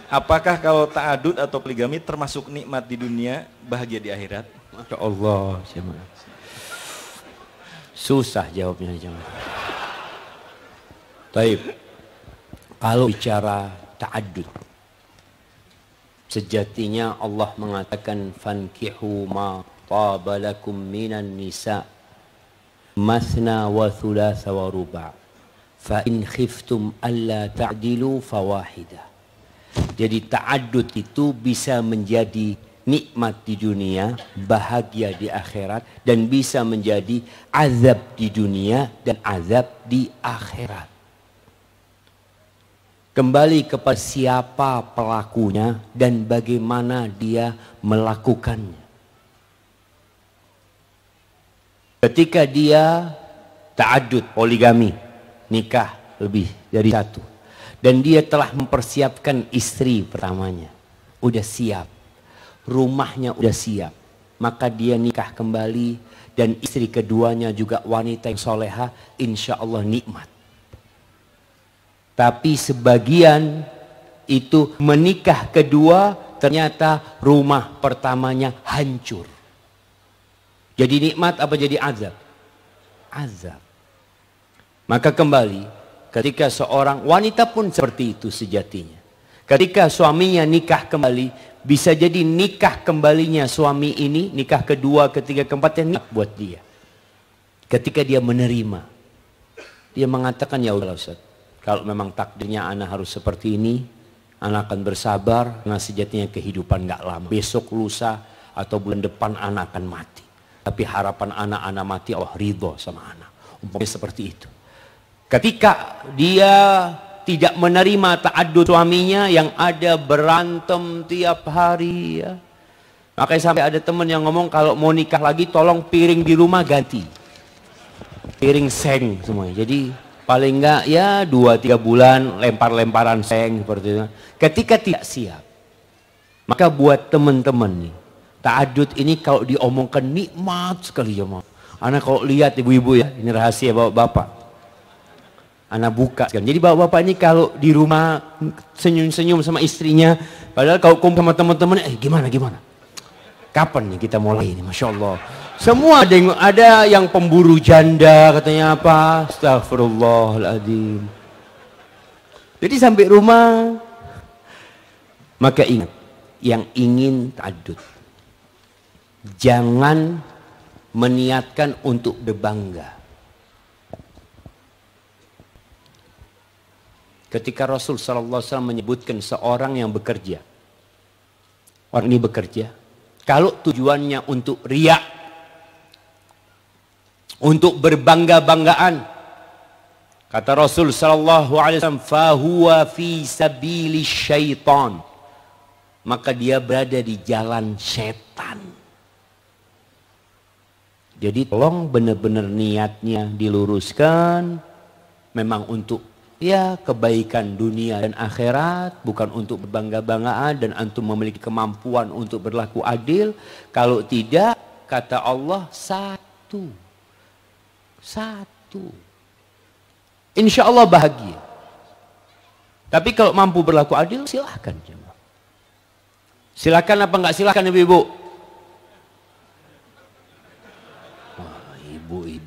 Apakah kalau ta'adud atau poligami termasuk nikmat di dunia, bahagia di akhirat? Masya Allah, jemaah. Susah jawabnya jemaah. Taib. Kalau bicara ta'adud, sejatinya Allah mengatakan fankihu ma tabalakum minan nisa mathna wa thulatha wa ruba' fa in khiftum alla ta'dilu fawahidah. Jadi ta'adud itu bisa menjadi nikmat di dunia, bahagia di akhirat, dan bisa menjadi azab di dunia dan azab di akhirat. Kembali kepada siapa pelakunya dan bagaimana dia melakukannya. Ketika dia ta'adud, poligami, nikah lebih dari satu, dan dia telah mempersiapkan istri pertamanya, udah siap, rumahnya udah siap, maka dia nikah kembali dan istri keduanya juga wanita yang soleha, insya Allah nikmat. Tapi sebagian itu menikah kedua ternyata rumah pertamanya hancur. Jadi nikmat apa jadi azab? Azab. Maka kembali, ketika seorang wanita pun seperti itu sejatinya. Ketika suaminya nikah kembali, bisa jadi nikah kembalinya suami ini, nikah kedua, ketiga, keempat, yang nikmat buat dia. Ketika dia menerima, dia mengatakan, ya Allah Ustaz, kalau memang takdirnya anak harus seperti ini, anak akan bersabar, karena sejatinya kehidupan gak lama. Besok, lusa, atau bulan depan anak akan mati. Tapi harapan anak mati, Allah ridho sama anak. Umpamanya seperti itu. Ketika dia tidak menerima ta'adud suaminya, yang ada berantem tiap hari ya. Makanya sampai ada teman yang ngomong kalau mau nikah lagi tolong piring di rumah ganti. Piring seng semuanya. Jadi paling enggak ya 2-3 bulan lempar-lemparan seng seperti itu. Ketika tidak siap, maka buat teman-teman nih, ta'adud ini kalau diomongkan nikmat sekali ya. Anak kalau lihat ibu-ibu ya, ini rahasia bapak-bapak. Anak buka kan. Jadi bapak-bapak ini kalau di rumah senyum-senyum sama istrinya, padahal kalau kumpul sama teman-teman, gimana? Kapan nih kita mulai ini? Masya Allah. Semua ada yang pemburu janda katanya apa? Astagfirullahaladzim. Jadi sampai rumah, maka ingat, yang ingin ta'adud, jangan meniatkan untuk berbangga. Ketika Rasul SAW menyebutkan seorang yang bekerja, orang ini bekerja, kalau tujuannya untuk riya, untuk berbangga-banggaan, kata Rasul SAW, fahuwa fi sabili syaitan, maka dia berada di jalan setan. Jadi tolong benar-benar niatnya diluruskan, memang untuk ya kebaikan dunia dan akhirat, bukan untuk berbangga-banggaan dan antum memiliki kemampuan untuk berlaku adil. Kalau tidak, kata Allah, satu. Insya Allah bahagia. Tapi kalau mampu berlaku adil, silahkan. Silahkan apa enggak silahkan ibu-ibu?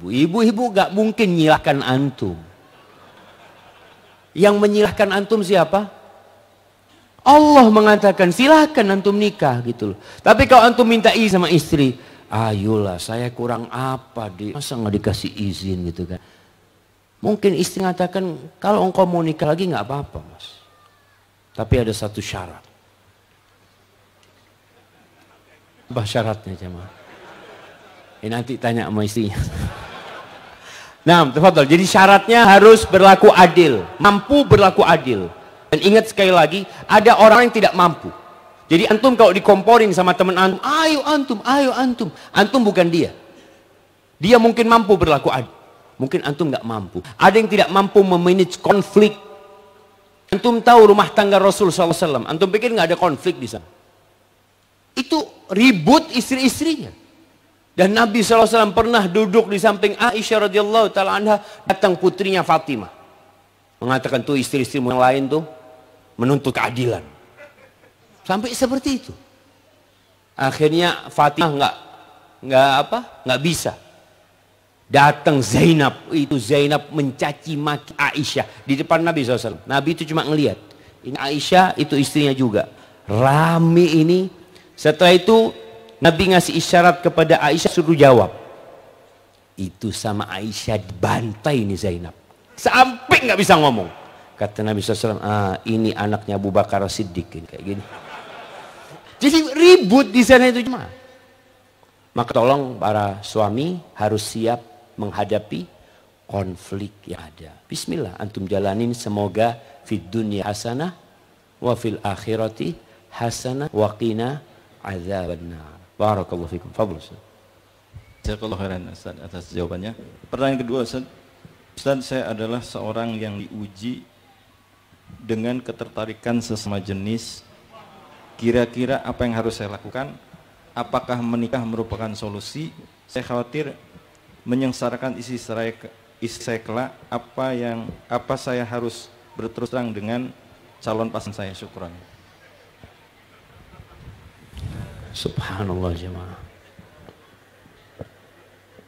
Ibu-ibu enggak mungkin nyilahkan antum. Yang menyilahkan antum siapa? Allah mengatakan silahkan antum nikah gitu loh. Tapi kalau antum minta izin sama istri, ayolah saya kurang apa masa nggak dikasih izin gitu kan? Mungkin istri mengatakan kalau engkau mau nikah lagi nggak apa-apa mas. Tapi ada satu syarat. Apa syaratnya jemaah? Nanti tanya sama istrinya. Nah, tafadhol. Jadi syaratnya harus berlaku adil, mampu berlaku adil. Dan ingat sekali lagi, ada orang yang tidak mampu. Jadi antum kalau dikomporin sama teman antum, ayo antum. Antum bukan dia. Dia mungkin mampu berlaku adil. Mungkin antum nggak mampu. Ada yang tidak mampu memanage konflik. Antum tahu rumah tangga Rasul SAW. Antum pikir nggak ada konflik di sana? Itu ribut istri-istrinya. Dan Nabi SAW pernah duduk di samping Aisyah radhiyallahu ta'ala anha, datang putrinya Fatimah. Mengatakan tuh istri-istrimu yang lain tuh menuntut keadilan. Sampai seperti itu. Akhirnya Fatimah nggak bisa. Datang Zainab, itu Zainab mencaci maki Aisyah di depan Nabi SAW. Nabi itu cuma ngelihat. Ini Aisyah, itu istrinya juga. Rame ini. Setelah itu Nabi ngasih isyarat kepada Aisyah suruh jawab. Itu sama Aisyah dibantai ini Zainab. Sampai nggak bisa ngomong. Kata Nabi SAW, ini anaknya Abu Bakar Siddiq ini kayak gini. Jadi ribut di sana itu cuma. Maka tolong para suami harus siap menghadapi konflik yang ada. Bismillah, antum jalanin, semoga fid dunya hasanah wa fil akhirati hasanah wa qina azabannar. Barakallahu fikum. Fadhil Ustaz. Jazakallahu khairan Ustaz atas jawabannya. Pertanyaan kedua Ustaz. Ustaz, saya adalah seorang yang diuji dengan ketertarikan sesama jenis. Kira-kira apa yang harus saya lakukan? Apakah menikah merupakan solusi? Saya khawatir menyengsarakan istri saya kelak. Apa saya harus berterus terang dengan calon pasangan saya? Syukran. Subhanallah jemaah.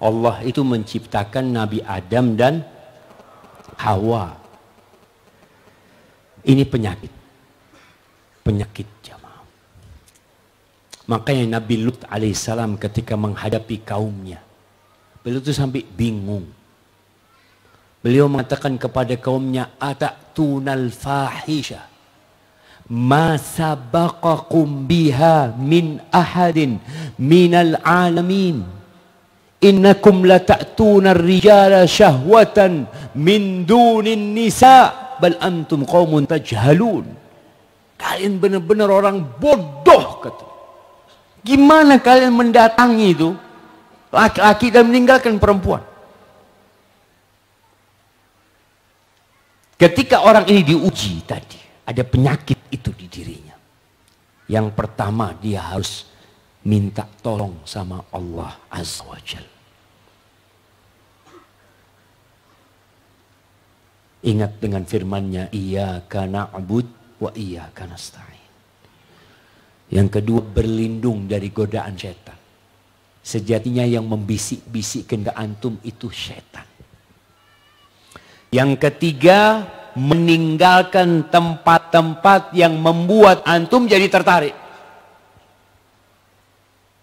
Allah itu menciptakan Nabi Adam dan Hawa. Ini penyakit. Penyakit jemaah. Makanya Nabi Lut alaihissalam ketika menghadapi kaumnya, beliau itu sampai bingung. Beliau mengatakan kepada kaumnya, "Atatuna al-fahisha ma sabaqakum biha min ahadin minal alamin. Innakum lata'tuna ar-rijala syahwatan min dunin nisa bal antum qaumun tajhalun." Kalian benar-benar orang bodoh kata. Gimana kalian mendatangi itu laki-laki dan meninggalkan perempuan? Ketika orang ini diuji tadi, ada penyakit itu di dirinya. Yang pertama, dia harus minta tolong sama Allah Azza wa Jalla. Ingat dengan firman-Nya, iyyaka na'bud wa iyyaka nasta'in. Yang kedua, berlindung dari godaan setan. Sejatinya yang membisik-bisikkan ke antum itu setan. Yang ketiga, meninggalkan tempat-tempat yang membuat antum jadi tertarik.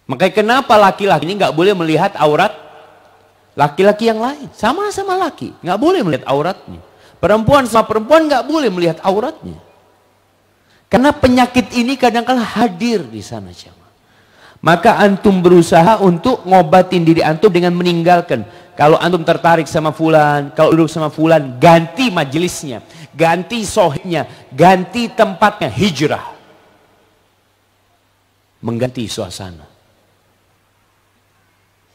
Makanya kenapa laki-laki ini nggak boleh melihat aurat laki-laki yang lain? Sama-sama laki, nggak boleh melihat auratnya. Perempuan sama perempuan nggak boleh melihat auratnya. Karena penyakit ini kadang-kadang hadir di sana jemaah. Maka antum berusaha untuk ngobatin diri antum dengan meninggalkan. Kalau antum tertarik sama fulan, kalau duduk sama fulan, ganti majelisnya, ganti sohibnya, ganti tempatnya, hijrah. Mengganti suasana.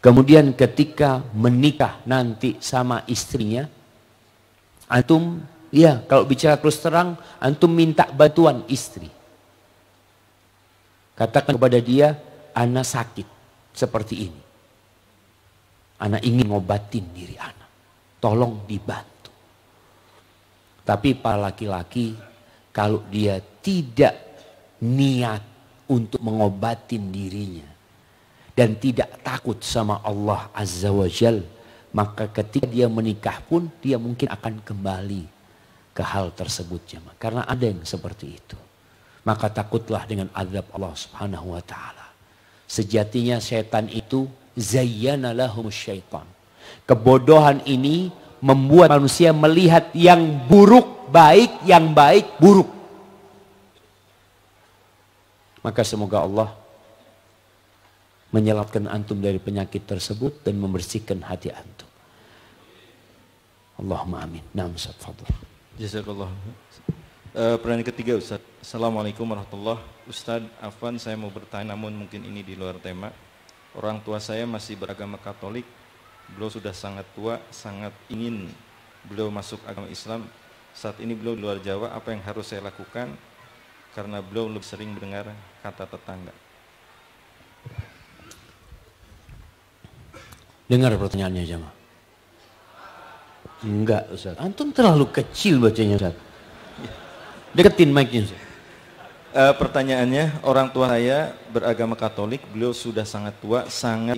Kemudian ketika menikah nanti sama istrinya, antum, ya kalau bicara terus terang, antum minta bantuan istri. Katakan kepada dia, ana sakit seperti ini. Ana ingin ngobatin diri ana. Tolong dibantu. Tapi para laki-laki, kalau dia tidak niat untuk mengobatin dirinya dan tidak takut sama Allah Azza wa Jal, maka ketika dia menikah pun dia mungkin akan kembali ke hal tersebut jemaah. Karena ada yang seperti itu. Maka takutlah dengan azab Allah Subhanahu wa taala. Sejatinya setan itu zayyana lahumus syaitan. Kebodohan ini membuat manusia melihat yang buruk baik, yang baik buruk. Maka semoga Allah menyelamatkan antum dari penyakit tersebut dan membersihkan hati antum. Allahumma amin. Naam Ustaz, fadhil. Jazakallah. Pertanyaan ketiga Ustaz. Assalamualaikum warahmatullahi wabarakatuh. Ustaz, afwan saya mau bertanya namun mungkin ini di luar tema. Orang tua saya masih beragama Katolik. Beliau sudah sangat tua, sangat ingin beliau masuk agama Islam. Saat ini beliau di luar Jawa, apa yang harus saya lakukan? Karena beliau lebih sering mendengar kata tetangga. Dengar pertanyaannya jemaah. Enggak Ustaz, antum terlalu kecil bacanya Ustaz. Deketin mic-nya Ustaz. Pertanyaannya, orang tua saya beragama Katolik, beliau sudah sangat tua, sangat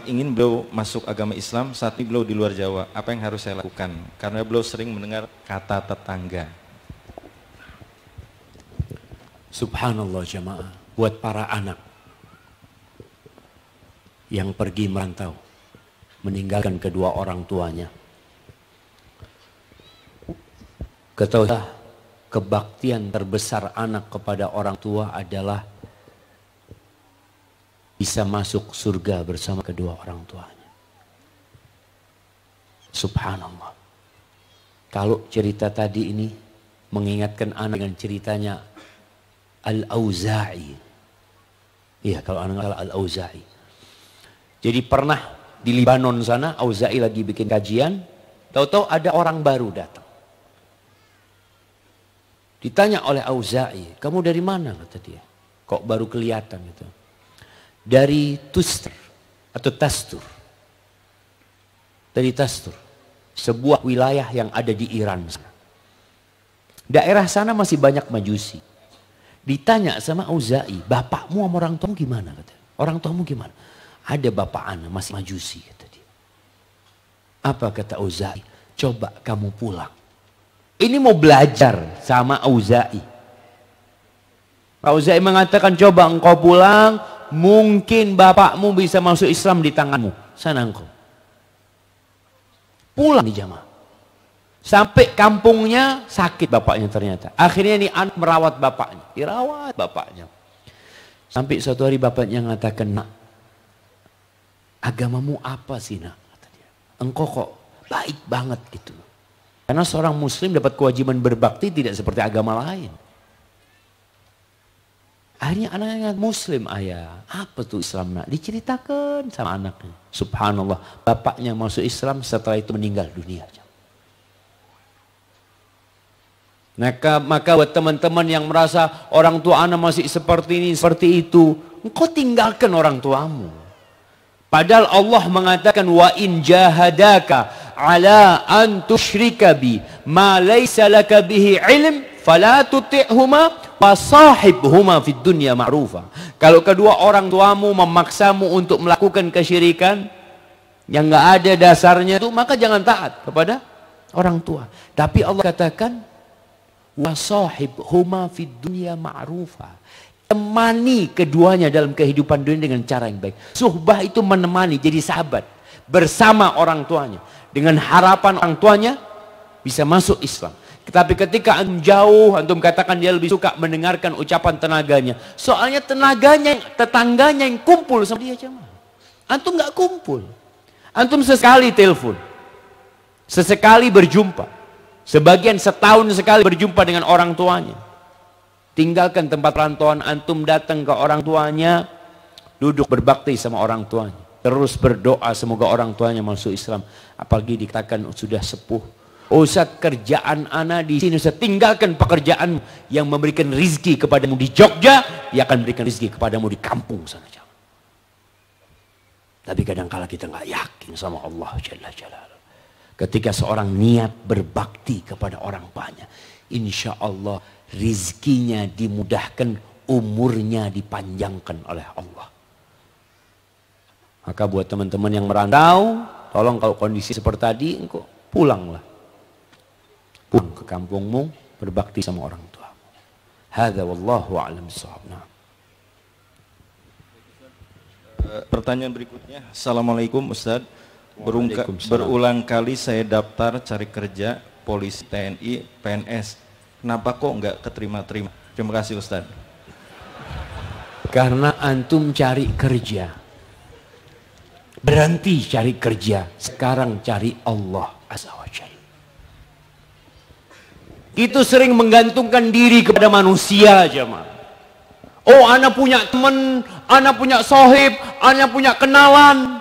ingin beliau masuk agama Islam. Saat ini beliau di luar Jawa. Apa yang harus saya lakukan? Karena beliau sering mendengar kata tetangga. Subhanallah jamaah, buat para anak yang pergi merantau, meninggalkan kedua orang tuanya. Ketahuilah, kebaktian terbesar anak kepada orang tua adalah bisa masuk surga bersama kedua orang tuanya. Subhanallah. Kalau cerita tadi ini mengingatkan anak dengan ceritanya Al-Auza'i. Iya, kalau anak Al-Auza'i. Jadi pernah di Libanon sana, Auza'i lagi bikin kajian, tahu-tahu ada orang baru datang. Ditanya oleh Auza'i, kamu dari mana, kata dia. Kok baru kelihatan gitu. Dari Tustur atau Tastur. Dari Tastur, sebuah wilayah yang ada di Iran. Daerah sana masih banyak Majusi. Ditanya sama Auza'i, bapakmu sama orang tuamu gimana, kata. Orang tuamu gimana? Ada bapak anak masih Majusi, kata dia. Apa kata Auza'i? Coba kamu pulang. Ini mau belajar sama Auza'i. Auza'i mengatakan, coba engkau pulang, mungkin bapakmu bisa masuk Islam di tanganmu. Sana engkau. Pulang di jamaah. Sampai kampungnya sakit bapaknya ternyata. Akhirnya ini anak merawat bapaknya. Dirawat bapaknya. Sampai suatu hari bapaknya mengatakan, nak, agamamu apa sih nak? Kata dia. Engkau kok baik banget gitu. Karena seorang muslim dapat kewajiban berbakti tidak seperti agama lain. Akhirnya anaknya muslim, ayah. Apa tuh Islam nak? Diceritakan sama anaknya. Subhanallah. Bapaknya masuk Islam, setelah itu meninggal dunia. Maka buat teman-teman yang merasa orang tua anak masih seperti ini, seperti itu. Engkau tinggalkan orang tuamu. Padahal Allah mengatakan, wa in jahadaka ala an tusyrika bi ma laysa laka bihi ilm fala tuti'huma wa sahibhuma fid dunya ma'rufa. Kalau kedua orang tuamu memaksamu untuk melakukan kesyirikan yang enggak ada dasarnya itu, maka jangan taat kepada orang tua. Tapi Allah katakan wa sahibhuma fid dunya ma'rufa. Temani keduanya dalam kehidupan dunia dengan cara yang baik. Suhbah itu menemani, jadi sahabat bersama orang tuanya. Dengan harapan orang tuanya bisa masuk Islam. Tapi ketika antum jauh, antum katakan dia lebih suka mendengarkan ucapan tenaganya. Soalnya tetangganya yang kumpul sama dia jemaah. Antum nggak kumpul. Antum sesekali telepon. Sesekali berjumpa. Sebagian setahun sekali berjumpa dengan orang tuanya. Tinggalkan tempat perantauan antum, datang ke orang tuanya, duduk berbakti sama orang tuanya. Terus berdoa semoga orang tuanya masuk Islam. Apalagi dikatakan sudah sepuh. Ustaz, kerjaan ana di sini, Ustaz, tinggalkan pekerjaan yang memberikan rizki kepadamu di Jogja, dia akan memberikan rizki kepadamu di kampung sana. Tapi kadang-kala kita nggak yakin sama Allah Jalla Jalaluhu. Ketika seorang niat berbakti kepada orang tuanya, insya Allah rizkinya dimudahkan, umurnya dipanjangkan oleh Allah. Maka buat teman-teman yang merantau, tolong kalau kondisi seperti tadi, engkau pulanglah. Pulang ke kampungmu, berbakti sama orang tua. Hadza wallahu a'lam bissawab. Pertanyaan berikutnya, Assalamualaikum Ustaz. Berulang kali saya daftar cari kerja, polisi, TNI, PNS. Kenapa kok nggak keterima-terima? Terima kasih Ustaz. Karena antum cari kerja. Berhenti cari kerja. Sekarang cari Allah Azza wa Jalla. Itu sering menggantungkan diri kepada manusia jemaah. Oh, ana punya teman, ana punya sohib, ana punya kenalan.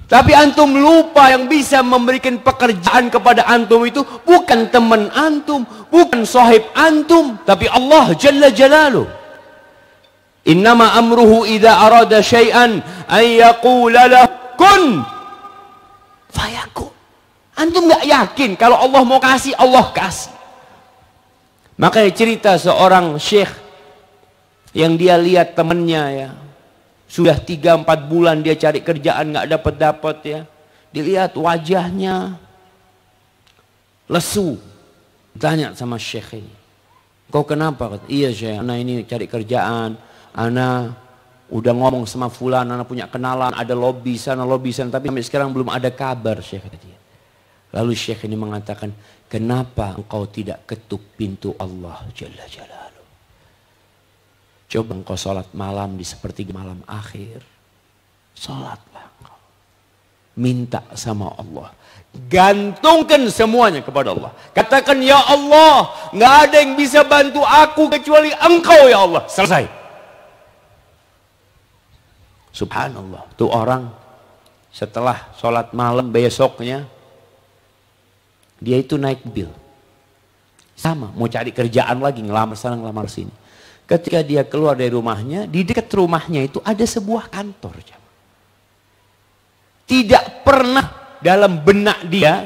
Tapi antum lupa yang bisa memberikan pekerjaan kepada antum itu bukan teman antum, bukan sahib antum, tapi Allah Jalla Jalaluhu. Innama amruhu idza arada syai'an an yaqula lahu kun fayakun. Antum nggak yakin kalau Allah mau kasih, Allah kasih. Makanya cerita seorang syekh yang dia lihat temennya ya, sudah 3-4 bulan dia cari kerjaan nggak dapat ya. Dilihat wajahnya lesu. Tanya sama syekh ini, kau kenapa? Iya syekh, anak ini cari kerjaan, anak udah ngomong sama fulan, anak punya kenalan, ada lobby sana, tapi sampai sekarang belum ada kabar syekh kata dia. Lalu syekh ini mengatakan, kenapa engkau tidak ketuk pintu Allah Jalla Jalaluh? Coba engkau sholat malam di sepertiga malam akhir. Sholatlah engkau. Minta sama Allah. Gantungkan semuanya kepada Allah. Katakan, ya Allah, nggak ada yang bisa bantu aku kecuali engkau ya Allah. Selesai. Subhanallah. Tuh orang setelah sholat malam besoknya, dia itu naik mobil. Sama, mau cari kerjaan lagi, ngelamar sana, ngelamar sini. Ketika dia keluar dari rumahnya, di dekat rumahnya itu ada sebuah kantor. Tidak pernah dalam benak dia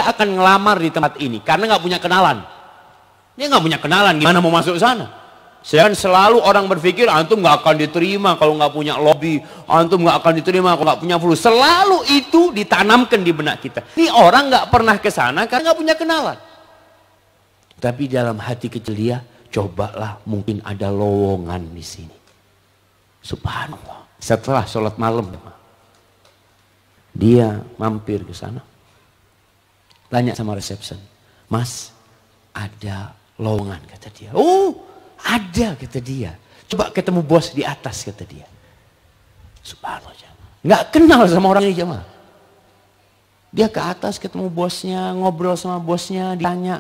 akan ngelamar di tempat ini. Karena nggak punya kenalan. Dia nggak punya kenalan, gimana mau masuk sana? Sedangkan selalu orang berpikir, antum nggak akan diterima kalau nggak punya lobby. Antum nggak akan diterima kalau nggak punya flu. Selalu itu ditanamkan di benak kita. Ini orang nggak pernah ke sana karena nggak punya kenalan. Tapi dalam hati kecil dia, cobalah mungkin ada lowongan di sini. Subhanallah. Setelah sholat malam, dia mampir ke sana. Tanya sama resepsi, Mas, ada lowongan kata dia. Oh, ada kata dia. Coba ketemu bos di atas kata dia. Subhanallah. Nggak kenal sama orang ini jemaah. Dia ke atas ketemu bosnya, ngobrol sama bosnya, ditanya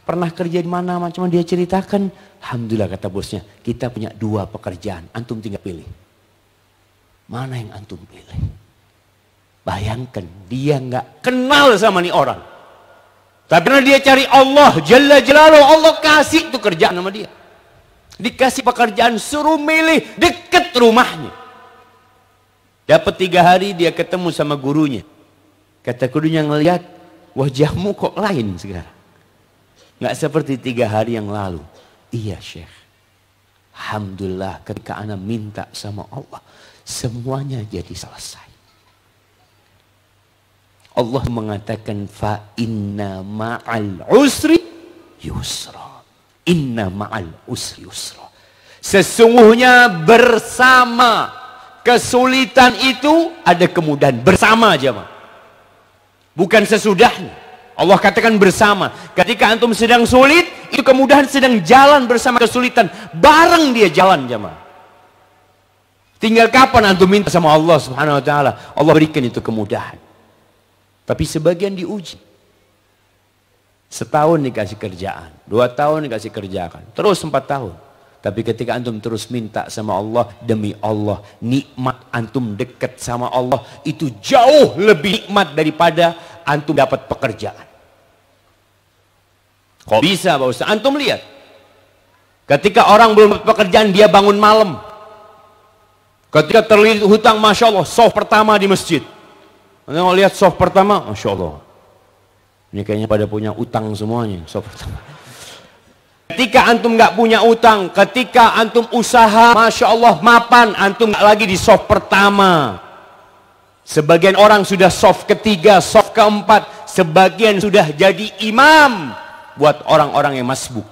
pernah kerja di mana, macam dia ceritakan. Alhamdulillah kata bosnya, kita punya 2 pekerjaan, antum tinggal pilih. Mana yang antum pilih? Bayangkan, dia nggak kenal sama nih orang. Tapi karena dia cari Allah, Jalla Jalaluh, Allah kasih tuh kerjaan sama dia. Dikasih pekerjaan, suruh milih deket rumahnya. Dapat 3 hari dia ketemu sama gurunya. Kata gurunya, ngelihat wajahmu kok lain sekarang. Nggak seperti 3 hari yang lalu. Iya Syekh. Alhamdulillah ketika ana minta sama Allah, semuanya jadi selesai. Allah mengatakan, fa inna ma'al usri yusra. Inna ma'al usri yusra. Sesungguhnya bersama kesulitan itu ada kemudahan. Bersama aja, Pak. Bukan sesudahnya. Allah katakan bersama. Ketika antum sedang sulit, itu kemudahan sedang jalan bersama kesulitan. Bareng dia jalan, jemaah. Tinggal kapan antum minta sama Allah Subhanahu wa taala, Allah berikan itu kemudahan. Tapi sebagian diuji. Setahun dikasih kerjaan, 2 tahun dikasih kerjaan, terus 4 tahun. Tapi ketika antum terus minta sama Allah, demi Allah, nikmat antum dekat sama Allah itu jauh lebih nikmat daripada antum dapat pekerjaan. Kok bisa Pak Ustaz? Antum lihat. Ketika orang belum dapat pekerjaan, dia bangun malam. Ketika terlilit hutang, Masya Allah, soft pertama di masjid. Anda mau lihat soft pertama, Masya Allah. Ini kayaknya pada punya utang semuanya, soft pertama. Ketika antum nggak punya utang, ketika antum usaha, Masya Allah, mapan, antum nggak lagi di soft pertama. Sebagian orang sudah soft ketiga, soft keempat, sebagian sudah jadi imam buat orang-orang yang masbuk.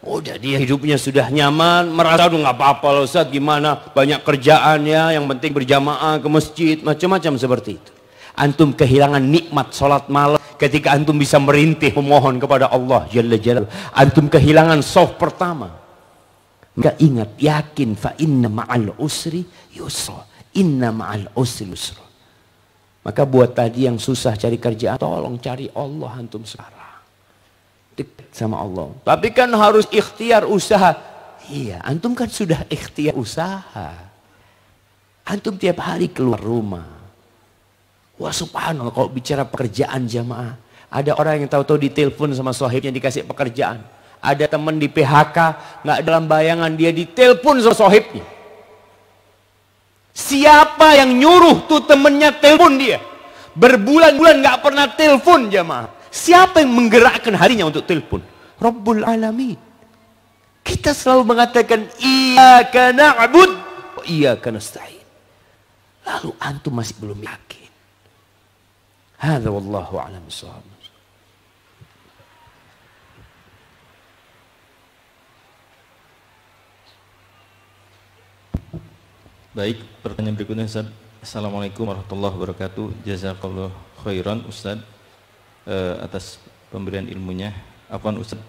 Udah dia hidupnya sudah nyaman, merasa udah nggak apa-apa loh Ustaz, gimana banyak kerjaan ya, yang penting berjamaah ke masjid, macam-macam seperti itu. Antum kehilangan nikmat sholat malam ketika antum bisa merintih memohon kepada Allah Jalla Jalaluh. Antum kehilangan soft pertama. Maka ingat, yakin, fa inna ma'al usri yusra. Inna ma'al usri yusra. Maka buat tadi yang susah cari kerjaan, tolong cari Allah antum sekarang. Dekat sama Allah. Tapi kan harus ikhtiar usaha. Iya, antum kan sudah ikhtiar usaha. Antum tiap hari keluar rumah. Wah subhanallah, kalau bicara pekerjaan jamaah, ada orang yang tahu-tahu ditelepon sama sohibnya dikasih pekerjaan. Ada teman di PHK, nggak dalam bayangan dia ditelepon sama sohibnya. Siapa yang nyuruh tuh temennya telepon dia? Berbulan-bulan nggak pernah telepon jamaah. Siapa yang menggerakkan harinya untuk telepon? Rabbul Alamin. Kita selalu mengatakan iyyaka na'bud wa iyyaka nasta'in. Lalu antum masih belum yakin. Hadza wallahu a'lam bissawab. Baik, pertanyaan berikutnya Ustaz. Assalamualaikum warahmatullahi wabarakatuh. Jazakallah khairan Ustaz atas pemberian ilmunya. Afwan Ustaz,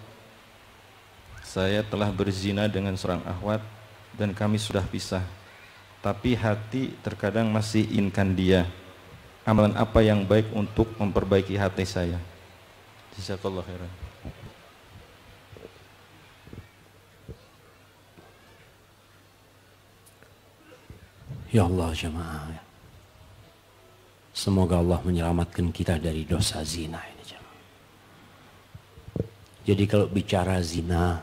saya telah berzina dengan seorang akhwat dan kami sudah pisah. Tapi hati terkadang masih inginkan dia. Amalan apa yang baik untuk memperbaiki hati saya? Jazakallah khairan. Ya Allah jemaah, semoga Allah menyelamatkan kita dari dosa zina ini jemaah. Jadi kalau bicara zina,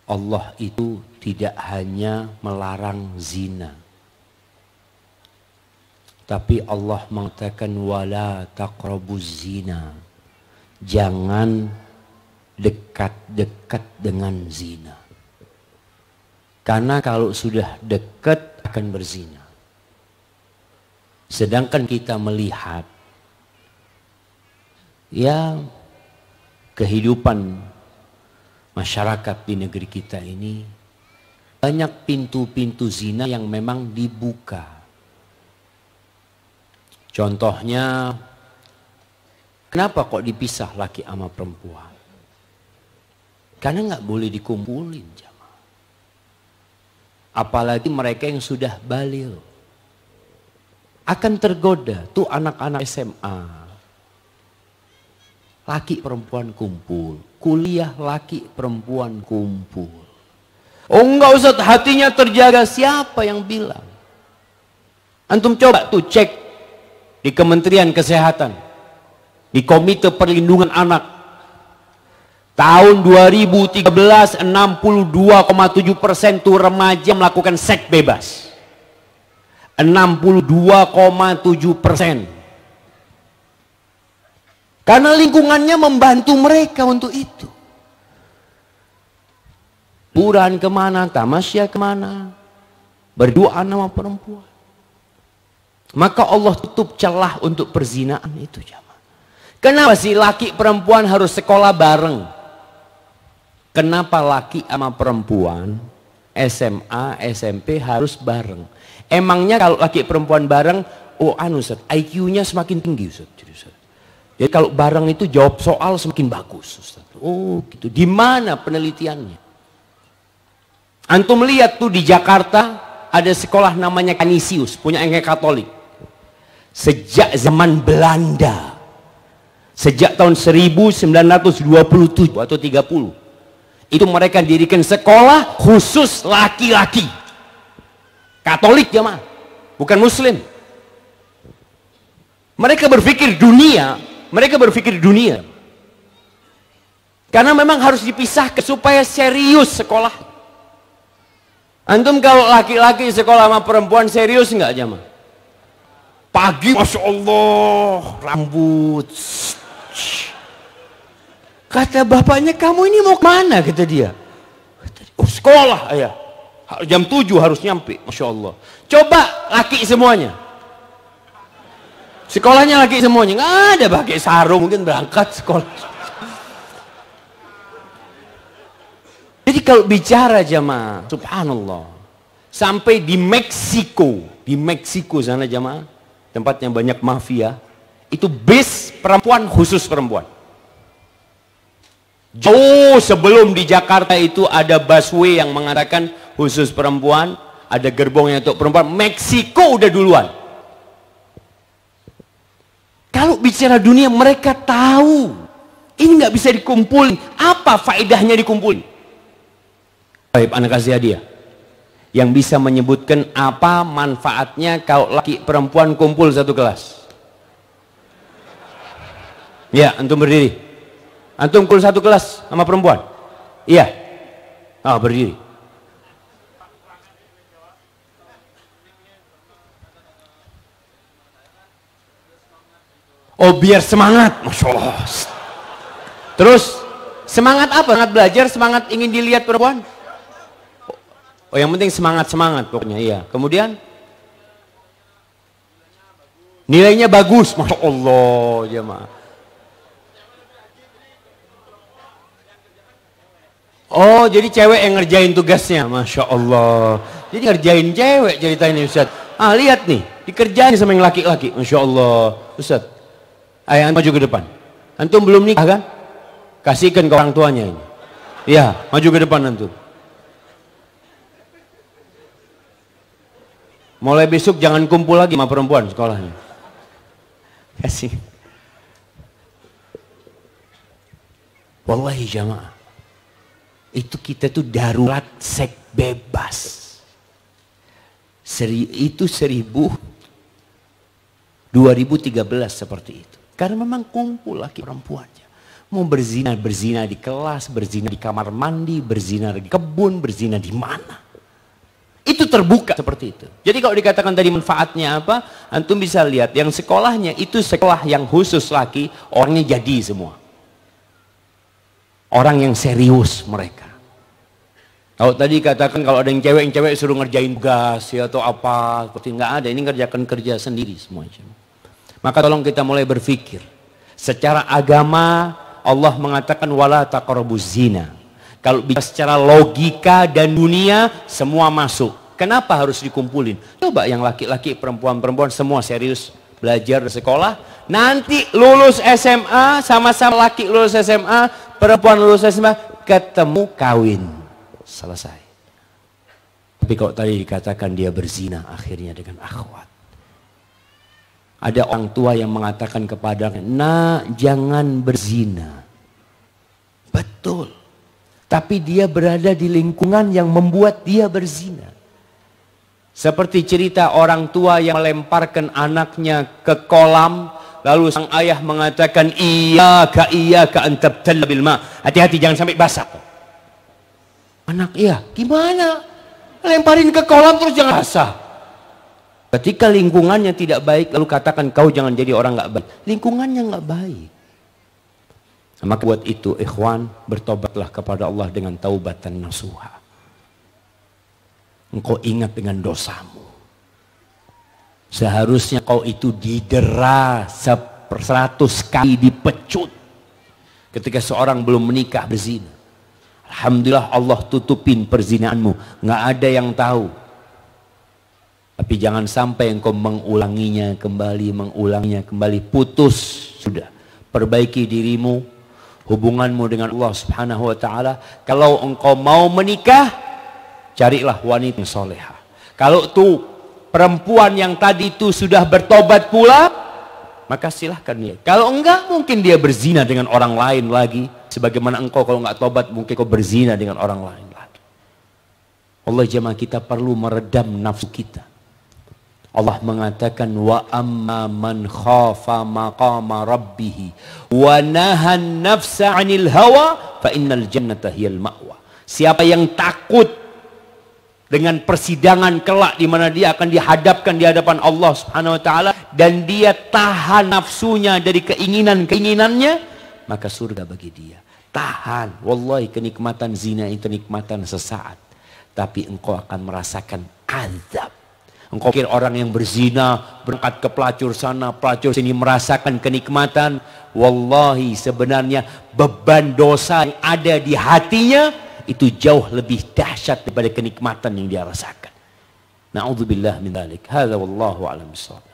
Allah itu tidak hanya melarang zina, tapi Allah mengatakan wala taqrabuz zina, jangan dekat-dekat dengan zina. Karena kalau sudah dekat akan berzina. Sedangkan kita melihat ya kehidupan masyarakat di negeri kita ini banyak pintu-pintu zina yang memang dibuka. Contohnya, kenapa kok dipisah laki sama perempuan? Karena nggak boleh dikumpulin. Apalagi mereka yang sudah baligh akan tergoda. Tuh anak-anak SMA, laki perempuan kumpul, kuliah laki perempuan kumpul. Oh enggak Ustaz, hatinya terjaga. Siapa yang bilang? Antum coba tuh cek di Kementerian Kesehatan, di Komite Perlindungan Anak. Tahun 2013 62,7% tuh remaja melakukan seks bebas. 62,7%. Karena lingkungannya membantu mereka untuk itu. Buran kemana, tamasya kemana, berdoa nama perempuan. Maka Allah tutup celah untuk perzinaan itu jamaah. Kenapa sih laki perempuan harus sekolah bareng? Kenapa laki sama perempuan SMA, SMP harus bareng? Emangnya kalau laki perempuan bareng, oh Ustaz, IQ-nya semakin tinggi Ustaz. Jadi kalau bareng itu jawab soal semakin bagus Ustaz. Oh gitu. Di mana penelitiannya? Antum lihat tuh di Jakarta ada sekolah namanya Canisius, punya Katolik. Sejak zaman Belanda. Sejak tahun 1927 atau 30. Itu mereka dirikan sekolah khusus laki-laki. Katolik jemaah, bukan Muslim. Mereka berpikir dunia, Karena memang harus dipisahkan supaya serius sekolah. Antum kalau laki-laki sekolah sama perempuan serius nggak jemaah? Pagi, masya Allah, rambut. Kata bapaknya, kamu ini mau kemana? Kata dia. Oh, sekolah ayah. Jam 7 harus nyampe. Masya Allah. Coba laki semuanya. Sekolahnya laki semuanya. Nggak ada pakai sarung. Mungkin berangkat sekolah. Jadi kalau bicara jamaah, subhanallah. Sampai di Meksiko. Di Meksiko sana jamaah. Tempat yang banyak mafia. Itu bis perempuan khusus perempuan. Jauh sebelum di Jakarta itu ada busway yang mengatakan khusus perempuan, ada gerbong yang untuk perempuan. Meksiko udah duluan. Kalau bicara dunia mereka tahu ini nggak bisa dikumpulin. Apa faedahnya dikumpulin? Baik, anak kasih hadiah yang bisa menyebutkan apa manfaatnya kalau laki perempuan kumpul satu kelas. Ya, antum berdiri. Antum kumpul satu kelas sama perempuan? Iya. Berdiri. Oh biar semangat, Masya Allah. Terus semangat apa? Semangat belajar, semangat ingin dilihat perempuan. Oh yang penting semangat pokoknya, iya. Kemudian nilainya bagus, Masya Allah jemaah. Oh jadi cewek yang ngerjain tugasnya, Masya Allah. Jadi ngerjain cewek ceritanya Ustaz. Ah lihat nih, dikerjain sama yang laki-laki, Masya Allah. Ustaz, ayo maju ke depan. Antum belum nikah kan? Kasihkan ke orang tuanya ini. Iya, maju ke depan antum. Mulai besok jangan kumpul lagi sama perempuan sekolahnya. Kasih. Wallahi jamaah. Itu kita tuh darurat seks bebas. Itu 2013 seperti itu. Karena memang kumpul laki perempuannya. Mau berzina di kelas, berzina di kamar mandi, berzina di kebun, berzina di mana. Itu terbuka seperti itu. Jadi kalau dikatakan tadi manfaatnya apa? Antum bisa lihat yang sekolahnya itu sekolah yang khusus laki, orangnya jadi semua. Orang yang serius mereka. Kalau tadi katakan kalau ada yang cewek suruh ngerjain tugas ya atau apa, seperti nggak ada. Ini ngerjakan kerja sendiri semuanya. Maka tolong kita mulai berpikir. Secara agama Allah mengatakan wala taqrabuz zina. Kalau bicara secara logika dan dunia semua masuk. Kenapa harus dikumpulin? Coba yang laki-laki, perempuan-perempuan semua serius belajar di sekolah. Nanti lulus SMA, sama-sama laki lulus SMA, perempuan lulus SMA, ketemu kawin. Selesai. Tapi kalau tadi dikatakan dia berzina akhirnya dengan akhwat. Ada orang tua yang mengatakan kepadanya, nak jangan berzina. Betul. Tapi dia berada di lingkungan yang membuat dia berzina. Seperti cerita orang tua yang melemparkan anaknya ke kolam. Lalu sang ayah mengatakan, Iyaka an tabtalla bil ma. Hati-hati jangan sampai basah. Anak, iya, gimana? Lemparin ke kolam terus jangan basah. Ketika lingkungannya tidak baik, lalu katakan kau jangan jadi orang nggak baik. Lingkungannya nggak baik. Maka buat itu, ikhwan, bertobatlah kepada Allah dengan taubatan nasuha. Engkau ingat dengan dosamu. Seharusnya kau itu didera 100 kali dipecut. Ketika seorang belum menikah berzina. Alhamdulillah Allah tutupin perzinaanmu. Nggak ada yang tahu. Tapi jangan sampai engkau mengulanginya kembali. Putus. Sudah. Perbaiki dirimu. Hubunganmu dengan Allah subhanahu wa ta'ala. Kalau engkau mau menikah, carilah wanita yang solehah. Kalau tuh perempuan yang tadi itu sudah bertobat pula, maka silahkan dia. Kalau enggak, mungkin dia berzina dengan orang lain lagi. Sebagaimana engkau kalau enggak tobat, mungkin kau berzina dengan orang lain lagi. Allah jemaah, kita perlu meredam nafsu kita. Allah mengatakan wa amma man khafa maqama rabbih wa nahan nafsa 'anil hawa fa innal jannata hiyal ma'wa. Siapa yang takut dengan persidangan kelak di mana dia akan dihadapkan di hadapan Allah Subhanahu wa taala dan dia tahan nafsunya dari keinginannya, maka surga bagi dia. Tahan. Wallahi kenikmatan zina itu nikmatan sesaat, tapi engkau akan merasakan azab. Engkau kira orang yang berzina, berangkat ke pelacur sana, pelacur sini, merasakan kenikmatan. Wallahi sebenarnya beban dosa yang ada di hatinya itu jauh lebih dahsyat daripada kenikmatan yang dia rasakan. Na'udzubillah min dzalik. Hadza wallahu a'lam bissawab.